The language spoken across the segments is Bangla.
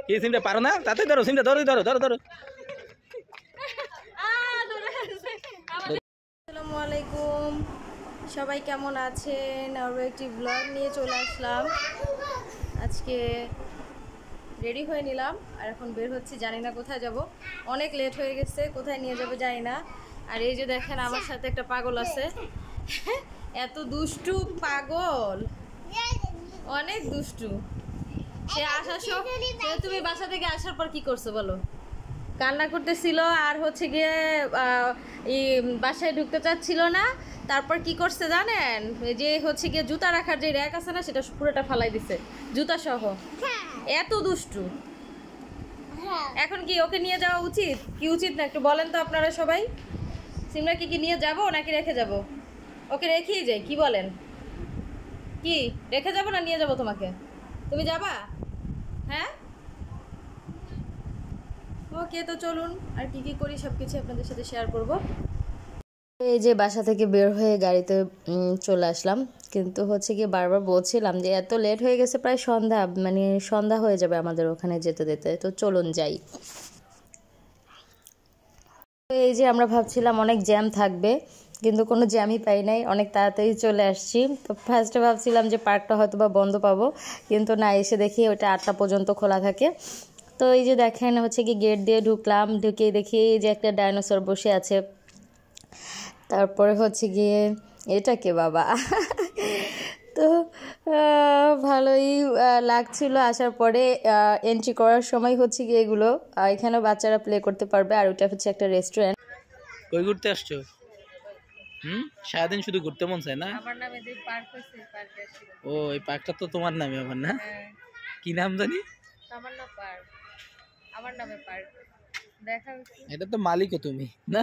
কি সিমটা পারো না? তাতে ধরো সিমটা, ধরো ধরো ধরো ধরো। আসসালামু আলাইকুম, সবাই কেমন আছেন? আরও একটি ব্লগ নিয়ে চলে আসলাম। আজকে রেডি হয়ে নিলাম আর এখন বের হচ্ছি, জানি না কোথায় যাব। অনেক লেট হয়ে গেছে, কোথায় নিয়ে যাবে জানি না। আর এই যে দেখেন আমার সাথে একটা পাগল আছে। এত দুষ্টু পাগল, অনেক দুষ্টু। সে আসার সময়, তুমি বাসা থেকে আসার পর কি করছো বলো? কান্না করতেছিল আর হচ্ছে গিয়ে এই বাসায় ঢুকতে চাচ্ছিল না। তারপর কি করছে জানেন? যে হচ্ছে গিয়ে জুতা রাখার যে র্যাক আছে না, সেটা পুরোটা ফালাই দিছে জুতা সহ। এত দুষ্টু। এখন কি ওকে নিয়ে যাওয়া উচিত কি উচিত না একটু বলেন তো আপনারা সবাই। সিমরাকে কি নিয়ে যাব নাকি রেখে যাব? ওকে রেখেই যাই, কি বলেন? কি রেখে যাব না নিয়ে যাব তোমাকে? তুমি যাবা? হ্যাঁ, ওকে, তো চলুন আর কি কি করি সব কিছু আপনাদের সাথে শেয়ার করব। এই যে বাসা থেকে বের হয়ে গাড়িতে চলে আসলাম, কিন্তু হচ্ছে কি বারবার বলছিলাম যে এত লেট হয়ে গেছে, প্রায় সন্ধ্যা, মানে সন্ধ্যা হয়ে যাবে আমাদের ওখানে যেতে যেতে, তো চলুন যাই। এই যে আমরা ভাবছিলাম অনেক জ্যাম থাকবে, কিন্তু কোনো জ্যামই পাই নাই, অনেক তাড়াতাড়ি চলে আসছি। তো ফার্স্টে ভাবছিলাম যে পার্কটা হয়তো বা বন্ধ পাবো, কিন্তু না, এসে দেখি ওটা 8টা পর্যন্ত খোলা থাকে। তো এই যে দেখেন হচ্ছে কি গেট দিয়ে ঢুকলাম, ঢুকে দেখি যে একটা ডাইনোসর বসে আছে। তারপরে হচ্ছে গিয়ে এটা কে বাবা। তো ভালোই লাগছিল। আসার পরে এন্ট্রি করার সময় হচ্ছে গিয়ে এগুলো এখানেও বাচ্চারা প্লে করতে পারবে। আর ওটা হচ্ছে একটা রেস্টুরেন্ট। কই ঘুরতে আসছো? সারাদিন শুধু ঘুরতে মন চায় না? আমার নামে যে পার্ক হইছে, পার্কে আসি। ও, এই পার্কটা তো তোমার নামে আবার না? কি নাম জানি? তামান্না পার্ক, আমার নামে পার্ক। দেখা এটা তো মালিকও তুমি না?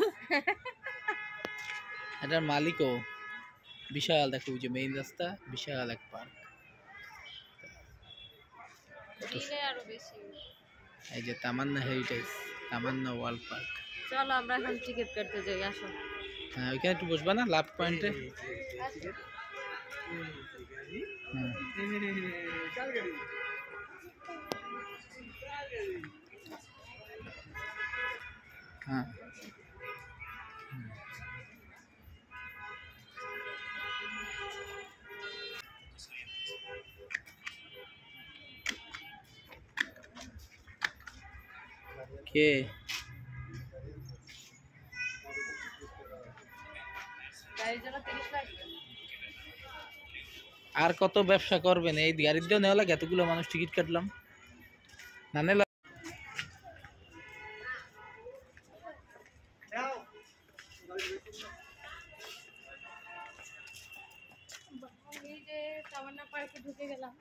এটার মালিকও। বিশাল, দেখো ওই যে মেইন রাস্তা, বিশাল এক পার্ক। আরো বেশি। এই যে তামান্না হেরিটেজ, তামান্না ওয়ার্ল্ড পার্ক। চলো আমরা এখন টিকিট কাটতে যাই, আসো। হ্যাঁ, ওইখানে একটু বসবা না লাভ পয়েন্টে? হ্যাঁ, কে আর কত ব্যবসা করবেন? এই গাড়ির দিয়েও নেওয়া লাগে, এতগুলো মানুষ টিকিট কাটলাম না নেলা। এই যে তামান্না পার্কে ঢুকে গেলাম।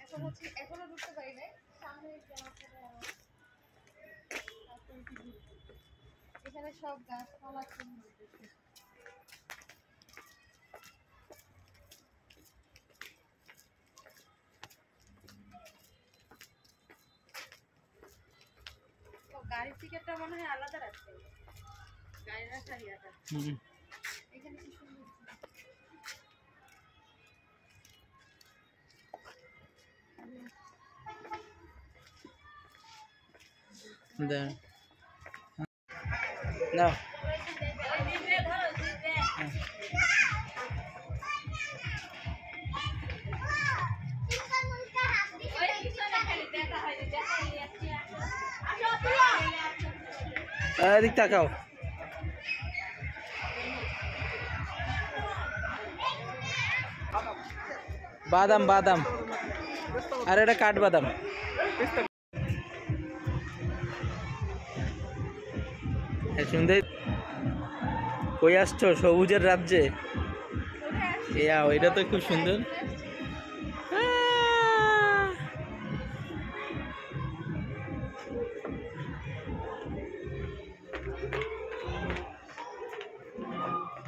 এখন হচ্ছে এখনো ঢুকতে পারি নাই, সামনে এখানে সব গাছপালা গাড়ির টিকিটটা মনে হয় আলাদা রাখছে, গাড়ি রাখার ইয়াটা। এখানে কি সুন্দর না। এদিক তাকাও। বাদাম বাদাম, আর এটা কাঠ বাদাম। শুনতে কই আসছো? সবুজের রাজ্যে। এটা তো খুব সুন্দর।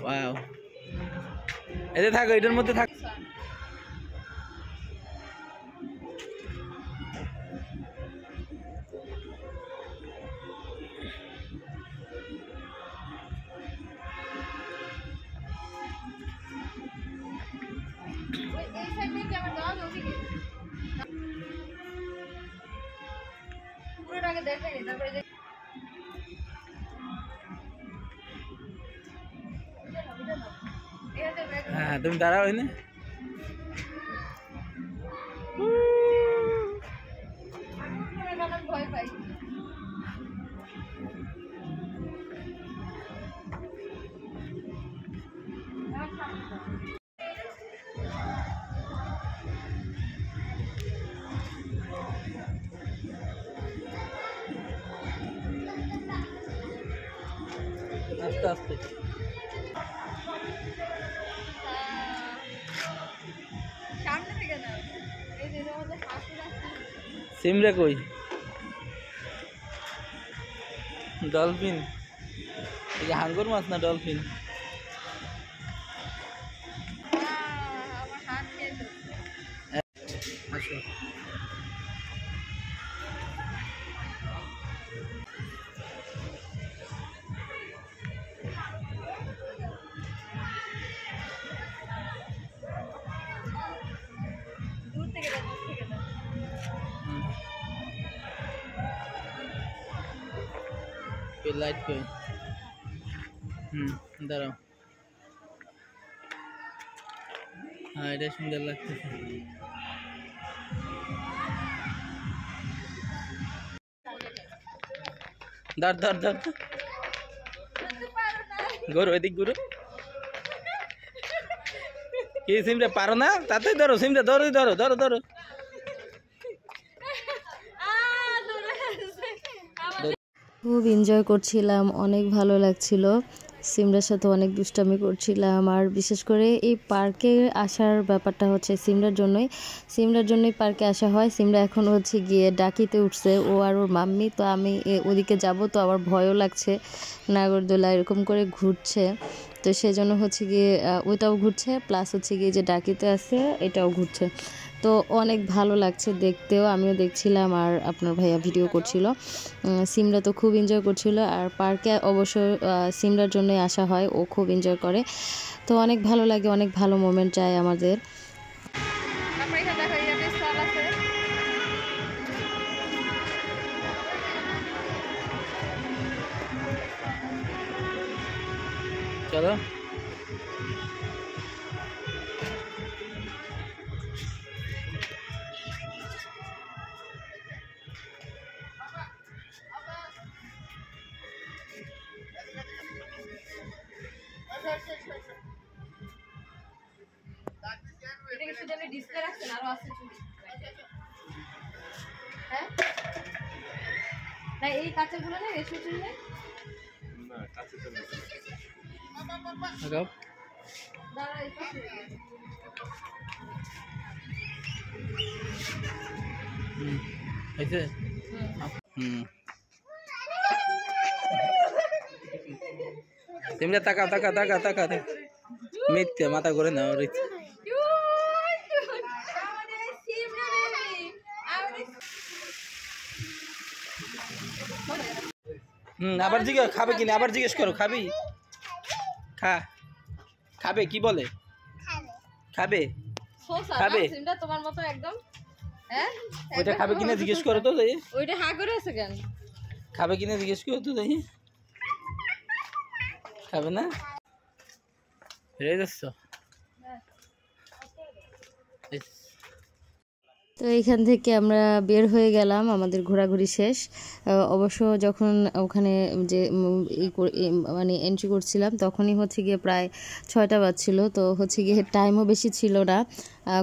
ওয়াও, এতে থাকো, এটার মধ্যে থাকো। আগে দেখাই নি, তারপরে হ্যাঁ তুমি দাঁড়াও এনে। ভয় পাই। আস্তে আস্তে সামনে থেকে না, এই যে আমাদের হাসি রাখছি। সিমরা কই? ডলফিন, এই যে হাঙ্গর মাছ না ডলফিন? আমার হাত খেয়ে ফেলছে। আসো দূর থেকে দাও, দূর থেকে দাও। লাইট কই? দাঁড়াও। হ্যাঁ এটা সুন্দর লাগতেছে। ধর ধর ধর, গরু এদিক গরু। কি সিমরা পারো না? তাতে ধরো সিমরা, ধরো ধরো ধরো ধরো। খুব এনজয় করছিলাম, অনেক ভালো লাগছিল। সিমরার সাথে অনেক দুষ্টামি করছিলাম। আর বিশেষ করে এই পার্কে আসার ব্যাপারটা হচ্ছে সিমরার জন্যই পার্কে আসা হয়। সিমরা এখন হচ্ছে গিয়ে ডাকিতে উঠছে, ও আর ওর মাম্মি। তো আমি ওদিকে যাব, তো আমার ভয়ও লাগছে। নাগরদোলা এরকম করে ঘুরছে, তো সেই জন্য হচ্ছে গিয়ে ওইটাও ঘুরছে, প্লাস হচ্ছে গিয়ে যে ডাকিতে আছে এটাও ঘুরছে। তো অনেক ভালো লাগছে দেখতেও, আমিও দেখছিলাম আর আপনার ভাইয়া ভিডিও করছিল। সিমরা তো খুব এনজয় করছিল। আর পার্কে অবশ্য সিমরার জন্যই আসা হয়, ও খুব এনজয় করে। তো অনেক ভালো লাগে, অনেক ভালো মোমেন্ট যায় আমাদের। চলো ডিসপ্লে রাখছেন, আরো আছে চুড়ি। হ্যাঁ না, এই কাঁচাগুলো না, রেশমি চুড়ি নেই না, কাঁচা তো না। দাঁড়া, এই পাশে হয়েছে। সিমরা তাকাও তাকাও তাকাও তাকাও, মিথ্যে মাথা করে না ওর ইচ্ছে। আবার জিজ্ঞেস খাবে কিনা, আবার জিজ্ঞেস করো খাবি? খাবে কি বলে? খাবে খাবে তোমার মতো একদম। হ্যাঁ ওইটা খাবে কিনা জিজ্ঞেস করো তো। ওইটা হা করে আছে কেন? খাবে কিনা জিজ্ঞেস করো তো দেখি। খাবে না? রেগে যাচ্ছ? তো এইখান থেকে আমরা বের হয়ে গেলাম, আমাদের ঘোরাঘুরি শেষ। অবশ্য যখন ওখানে যে মানে এন্ট্রি করছিলাম তখনই হচ্ছে গিয়ে প্রায় 6টা বাজছিল। তো হচ্ছে গিয়ে টাইমও বেশি ছিল না,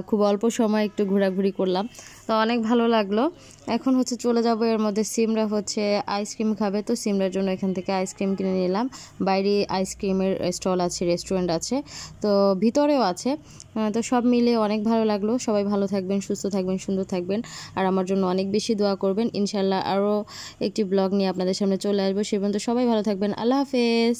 খুব অল্প সময় একটু ঘোরাঘুরি করলাম, তো অনেক ভালো লাগলো। এখন হচ্ছে চলে যাব, এর মধ্যে সিমরা হচ্ছে আইসক্রিম খাবে, তো সিমরার জন্য এখান থেকে আইসক্রিম কিনে নিলাম। বাইরে আইসক্রিমের স্টল আছে, রেস্টুরেন্ট আছে, তো ভিতরেও আছে। তো সব মিলে অনেক ভালো লাগলো। সবাই ভালো থাকবেন, সুস্থ থাকবেন, সুন্দর থাকবেন, আর আমার জন্য অনেক বেশি দোয়া করবেন। ইনশাল্লাহ আরও একটি ব্লগ নিয়ে আপনাদের সামনে চলে আসবো। সে পর্যন্ত সবাই ভালো থাকবেন। আল্লাহ হাফেজ।